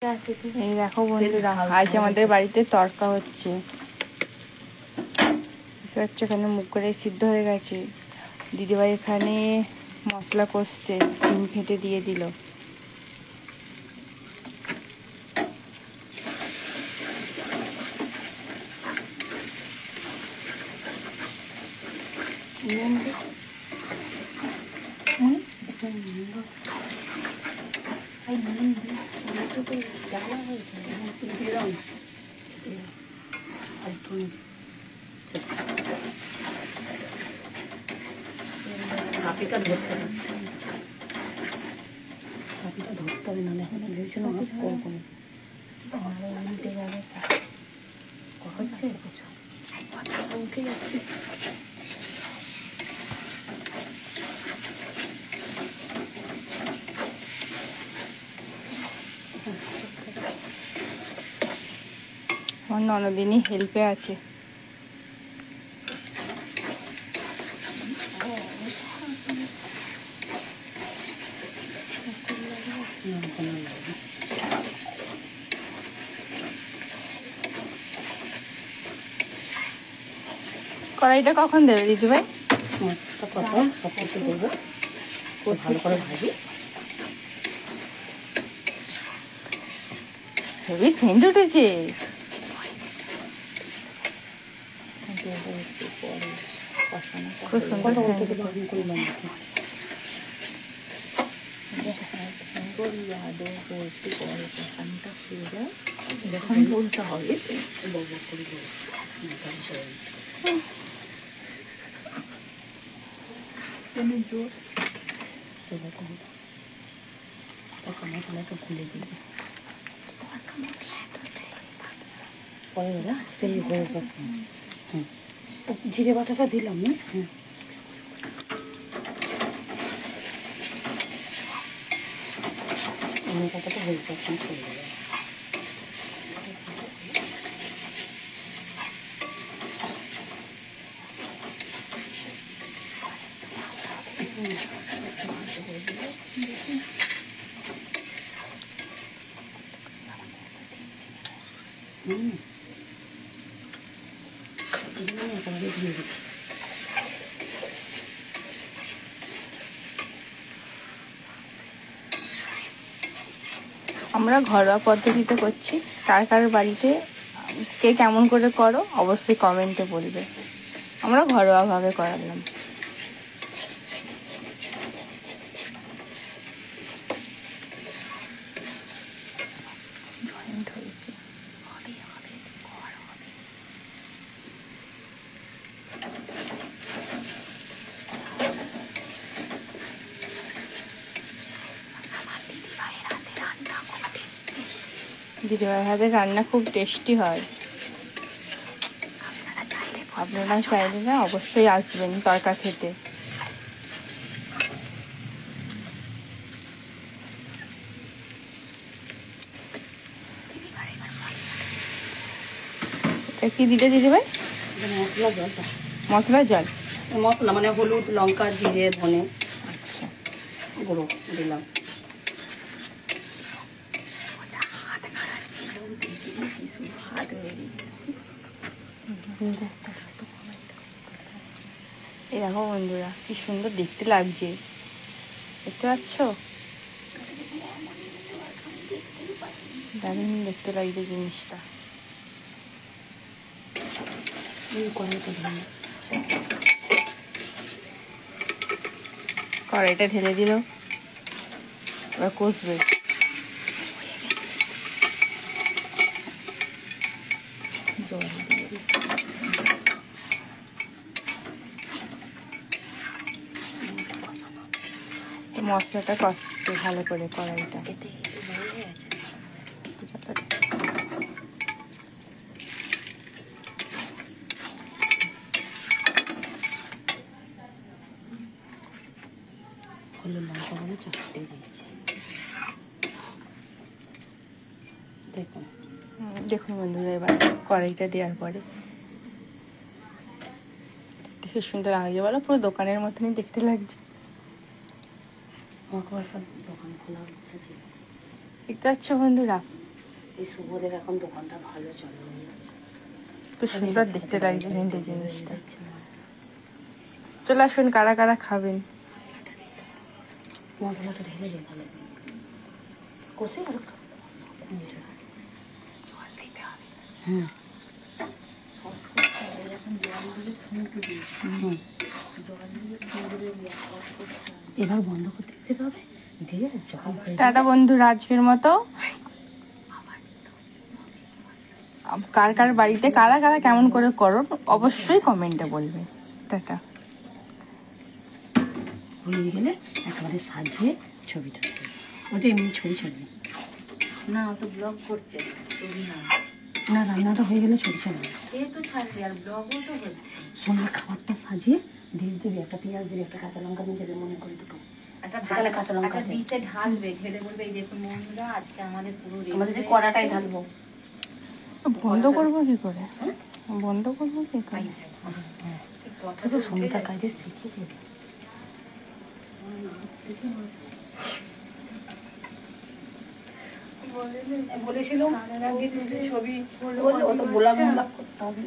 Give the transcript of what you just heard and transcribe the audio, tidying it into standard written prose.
এই দেখো বন্ধুরা, আজ আমাদের বাড়িতে তরকা হচ্ছে। এখানে মুখ করে সিদ্ধ হয়ে গেছে। দিদিভাই এখানে মশলা কষছে, ডিম ফেটে দিয়ে দিল। হাপিটা ধরতে পারছে না, হাপিটা ধরতে হবে, নাহলে এখন ভেবেছিল মাছ করবো না। উল্টে যাবে হচ্ছে উঠে যাচ্ছে। আমার ননদিনই হেল্পে আছে। কড়াইটা কখন দেবে দিদিভাই? কখন সব কিছু দেবো, খুব ভালো করে ভাজি। হেভি সেন্ট উঠেছে। খুব সুন্দর সেন্ট। যখন বলতে হবে মশলাটা খুলে দিবি পরে দাদা, সেই হয়ে গেছে। হ্যাঁ, জিরে বাটাটা দিলাম না। হ্যাঁ, কথাটা হয়ে যাচ্ছে, চলে যাবে। আমরা ঘরোয়া পদ্ধতিতে করছি। কার কার বাড়িতে কে কেমন করে করো অবশ্যই কমেন্টে বলবে। আমরা ঘরোয়াভাবে করালাম। দিদিভাইয়ের হাতে রান্না খুব টেস্টি হয়। আপনারা চাইলে না অবশ্যই আসবেন তরকা খেতে। কি দিলে দিদিভাই? মশলা জল, মশলার জল। মশলা মানে হলুদ, লঙ্কা, জিরে, ধনে, আচ্ছা গুঁড়ো দিলাম। এই দেখো বন্ধুরা, কি সুন্দর দেখতে লাগছে, দেখতে পাচ্ছ? দারুণ দেখতে লাগছে জিনিসটা। কড়াইটা ঢেলে দিল, এবার কষবে। মশলাটা কষছে ভালো করে কড়াইটা। হলুদ লঙ্কাগুলো চারটে দিয়েছে, দেখুন। দেখুন বন্ধুরা, এবার কড়াইটা দেওয়ার পরে দেখতে সুন্দর লাগছে, বলো পুরো দোকানের মতনই দেখতে লাগছে। দোকান খোলা দেখতে পাচ্ছ বন্ধুরা, এই শুভদের এখন দোকানটা ভালো চলে। খুব সুন্দর দেখতে লাগছে কিন্তু এই জিনিসটা। চলে আসুন, কারা কারা খাবেন। মশলাটা ঢেলে দিয়ে তাহলে কষে আর জল দিতে হবে। হুম, এবার বন্ধ করতে দিতে হবে, দিয়ে জল টাটা বন্ধুরা, আজকের মতো। কার কার বাড়িতে কারা কারা কেমন করে করো অবশ্যই কমেন্টে বলবে। টাটা। হয়ে গেলে একেবারে সাজিয়ে ছবিটা ওটা এমনি ছবি ছাড়বে না, ও তো ব্লগ করছে, ছবি না। না, রান্নাটা হয়ে গেলে ছবি ছাড়বে। এ তো ছাড়বে, আর ব্লগও তো হচ্ছে। সোনার খাবারটা সাজিয়ে দিয়ে দিবি, একটা পেঁয়াজ দিবি, একটা কাঁচা লঙ্কা নিজেদের মনে করে দুটো, একটা সেখানে কাঁচা লঙ্কা একটা আছে। ডিশে ঢালবে, ঢেলে বলবে এই দেখুন বন্ধুরা, আজকে আমাদের পুরো আমাদের যে কড়াটাই ঢালবো। বন্ধ করবো কি করে? বন্ধ করবো কি করে? কথা তো সমিতার কাজে শিখেছি। বলেছিলাম ছবি, ও তো গোলাপ করতে হবে।